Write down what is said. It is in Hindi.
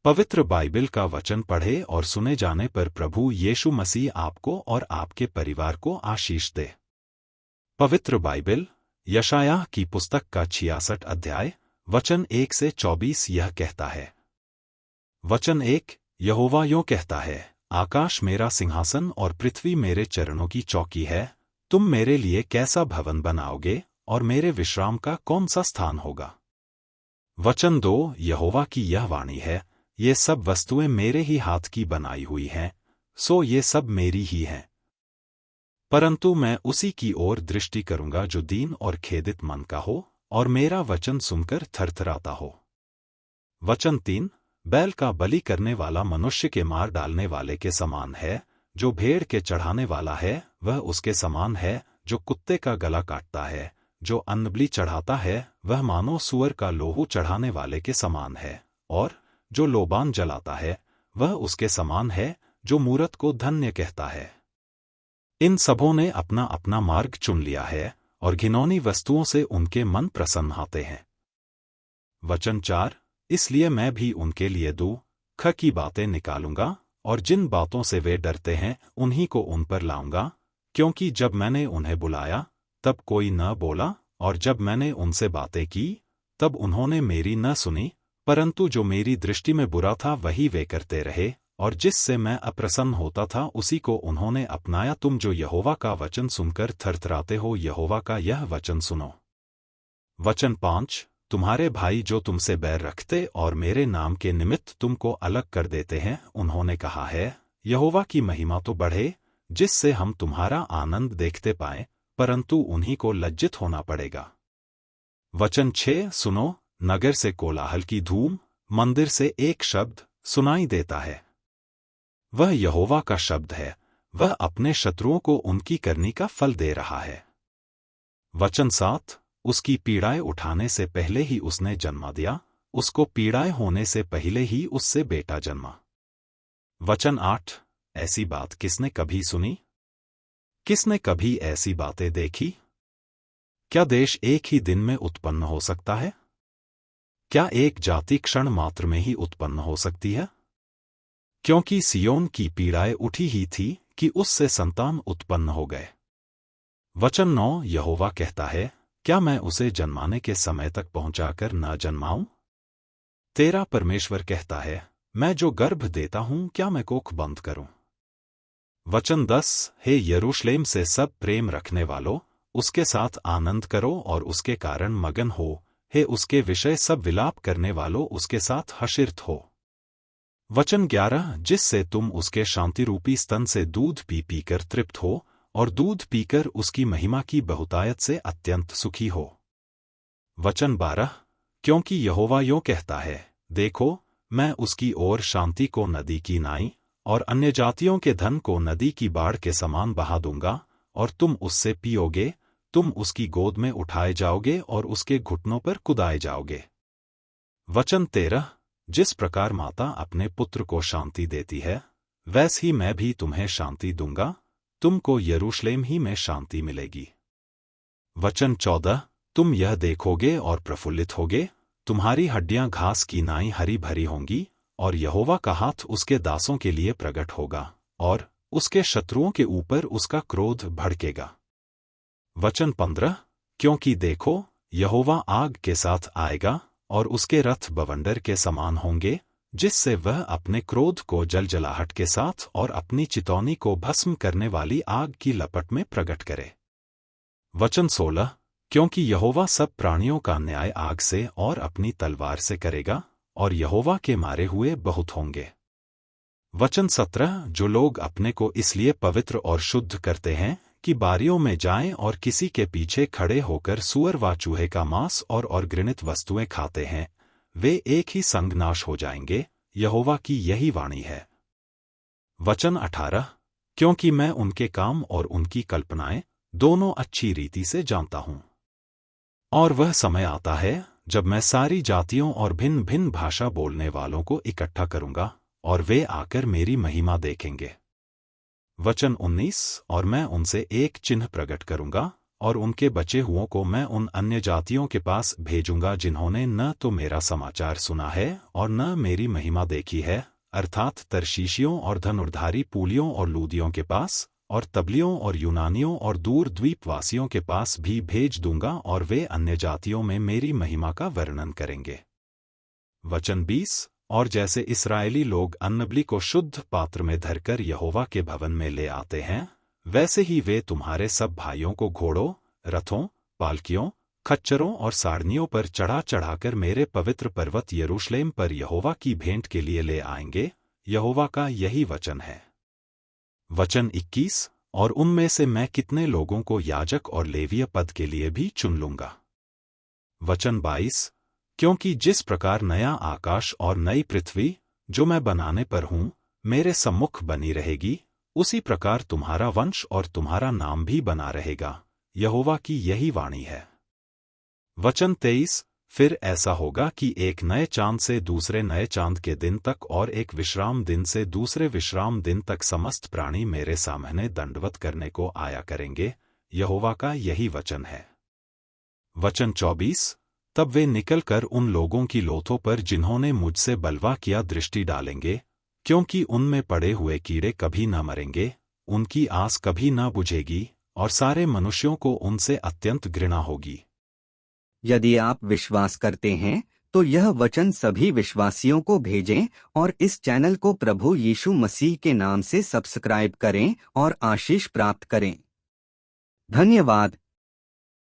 पवित्र बाइबल का वचन पढ़े और सुने जाने पर प्रभु यीशु मसीह आपको और आपके परिवार को आशीष दे। पवित्र बाइबल यशायाह की पुस्तक का 66 अध्याय वचन 1 से 24 यह कहता है। वचन 1, यहोवा यों कहता है, आकाश मेरा सिंहासन और पृथ्वी मेरे चरणों की चौकी है। तुम मेरे लिए कैसा भवन बनाओगे और मेरे विश्राम का कौन सा स्थान होगा। वचन 2, यहोवा की यह वाणी है, ये सब वस्तुएं मेरे ही हाथ की बनाई हुई हैं, सो ये सब मेरी ही हैं। परंतु मैं उसी की ओर दृष्टि करूंगा जो दीन और खेदित मन का हो और मेरा वचन सुनकर थरथराता हो। वचन 3, बैल का बलि करने वाला मनुष्य के मार डालने वाले के समान है, जो भेड़ के चढ़ाने वाला है वह उसके समान है, जो कुत्ते का गला काटता है। जो अन्नबलि चढ़ाता है वह मानो सूअर का लोहू चढ़ाने वाले के समान है, और जो लोबान जलाता है वह उसके समान है, जो मूरत को धन्य कहता है। इन सबों ने अपना अपना मार्ग चुन लिया है और घिनौनी वस्तुओं से उनके मन प्रसन्न होते हैं। वचन 4, इसलिए मैं भी उनके लिए दुख की बातें निकालूंगा और जिन बातों से वे डरते हैं उन्हीं को उन पर लाऊंगा, क्योंकि जब मैंने उन्हें बुलाया तब कोई न बोला और जब मैंने उनसे बातें की तब उन्होंने मेरी न सुनी। परंतु जो मेरी दृष्टि में बुरा था वही वे करते रहे, और जिससे मैं अप्रसन्न होता था उसी को उन्होंने अपनाया। तुम जो यहोवा का वचन सुनकर थरथराते हो, यहोवा का यह वचन सुनो। वचन 5, तुम्हारे भाई जो तुमसे बैर रखते और मेरे नाम के निमित्त तुमको अलग कर देते हैं, उन्होंने कहा है, यहोवा की महिमा तो बढ़े, जिससे हम तुम्हारा आनंद देखते पाएं, परंतु उन्हीं को लज्जित होना पड़ेगा। वचन 6, सुनो, नगर से कोलाहल की धूम, मंदिर से एक शब्द सुनाई देता है। वह यहोवा का शब्द है, वह अपने शत्रुओं को उनकी करनी का फल दे रहा है। वचन 7, उसकी पीड़ाएं उठाने से पहले ही उसने जन्म दिया, उसको पीड़ाएं होने से पहले ही उससे बेटा जन्मा। वचन 8, ऐसी बात किसने कभी सुनी? किसने कभी ऐसी बातें देखी? क्या देश एक ही दिन में उत्पन्न हो सकता है? क्या एक जाति क्षण मात्र में ही उत्पन्न हो सकती है? क्योंकि सियोन की पीड़ाएं उठी ही थी कि उससे संतान उत्पन्न हो गए। वचन 9, यहोवा कहता है, क्या मैं उसे जन्माने के समय तक पहुंचाकर न जन्माऊं? तेरा परमेश्वर कहता है, मैं जो गर्भ देता हूं क्या मैं कोख बंद करूं? वचन 10, हे यरूशलेम से सब प्रेम रखने वालों, उसके साथ आनंद करो और उसके कारण मगन हो। हे उसके विषय सब विलाप करने वालों, उसके साथ हर्षित हो। वचन 11, जिससे तुम उसके शांतिरूपी स्तन से दूध पी पीकर तृप्त हो और दूध पीकर उसकी महिमा की बहुतायत से अत्यंत सुखी हो। वचन 12, क्योंकि यहोवा यों कहता है, देखो, मैं उसकी ओर शांति को नदी की नाई और अन्य जातियों के धन को नदी की बाढ़ के समान बहा दूंगा, और तुम उससे पियोगे, तुम उसकी गोद में उठाए जाओगे और उसके घुटनों पर कुदाए जाओगे। वचन 13, जिस प्रकार माता अपने पुत्र को शांति देती है, वैसे ही मैं भी तुम्हें शांति दूंगा, तुमको यरूशलेम ही में शांति मिलेगी। वचन 14, तुम यह देखोगे और प्रफुल्लित होगे, तुम्हारी हड्डियां घास की नाई हरी भरी होंगी, और यहोवा का हाथ उसके दासों के लिए प्रकट होगा, और उसके शत्रुओं के ऊपर उसका क्रोध भड़केगा। वचन 15, क्योंकि देखो, यहोवा आग के साथ आएगा और उसके रथ बवंडर के समान होंगे, जिससे वह अपने क्रोध को जलजलाहट के साथ और अपनी चितौनी को भस्म करने वाली आग की लपट में प्रकट करे। वचन 16, क्योंकि यहोवा सब प्राणियों का न्याय आग से और अपनी तलवार से करेगा, और यहोवा के मारे हुए बहुत होंगे। वचन 17, जो लोग अपने को इसलिए पवित्र और शुद्ध करते हैं कि बारियों में जाएं और किसी के पीछे खड़े होकर सूअर व चूहे का मांस और घृणित वस्तुएं खाते हैं, वे एक ही संग नाश हो जाएंगे, यहोवा की यही वाणी है। वचन 18, क्योंकि मैं उनके काम और उनकी कल्पनाएं दोनों अच्छी रीति से जानता हूं, और वह समय आता है जब मैं सारी जातियों और भिन्न भिन्न भाषा बोलने वालों को इकट्ठा करूंगा, और वे आकर मेरी महिमा देखेंगे। वचन 19, और मैं उनसे एक चिन्ह प्रकट करूंगा, और उनके बचे हुओं को मैं उन अन्य जातियों के पास भेजूंगा जिन्होंने न तो मेरा समाचार सुना है और न मेरी महिमा देखी है, अर्थात तरशीशियों और धनुर्धारी पूलियों और लूदियों के पास, और तबलियों और यूनानियों और दूर द्वीपवासियों के पास भी भेज दूंगा, और वे अन्य जातियों में मेरी महिमा का वर्णन करेंगे। वचन 20। और जैसे इस्राएली लोग अन्नबलि को शुद्ध पात्र में धरकर यहोवा के भवन में ले आते हैं, वैसे ही वे तुम्हारे सब भाइयों को घोड़ों, रथों, पालकियों, खच्चरों और सारनियों पर चढ़ा चढ़ाकर मेरे पवित्र पर्वत यरूशलेम पर यहोवा की भेंट के लिए ले आएंगे। यहोवा का यही वचन है। वचन 21। और उनमें से मैं कितने लोगों को याजक और लेवीय पद के लिए भी चुन लूंगा। वचन 22। क्योंकि जिस प्रकार नया आकाश और नई पृथ्वी, जो मैं बनाने पर हूं, मेरे सम्मुख बनी रहेगी, उसी प्रकार तुम्हारा वंश और तुम्हारा नाम भी बना रहेगा। यहोवा की यही वाणी है। वचन 23। फिर ऐसा होगा कि एक नए चांद से दूसरे नए चांद के दिन तक और एक विश्राम दिन से दूसरे विश्राम दिन तक समस्त प्राणी मेरे सामने दंडवत करने को आया करेंगे। यहोवा का यही वचन है। वचन 24। तब वे निकलकर उन लोगों की लोथों पर जिन्होंने मुझसे बलवा किया दृष्टि डालेंगे, क्योंकि उनमें पड़े हुए कीड़े कभी न मरेंगे, उनकी आस कभी न बुझेगी, और सारे मनुष्यों को उनसे अत्यंत घृणा होगी। यदि आप विश्वास करते हैं तो यह वचन सभी विश्वासियों को भेजें और इस चैनल को प्रभु यीशु मसीह के नाम से सब्सक्राइब करें और आशीष प्राप्त करें। धन्यवाद।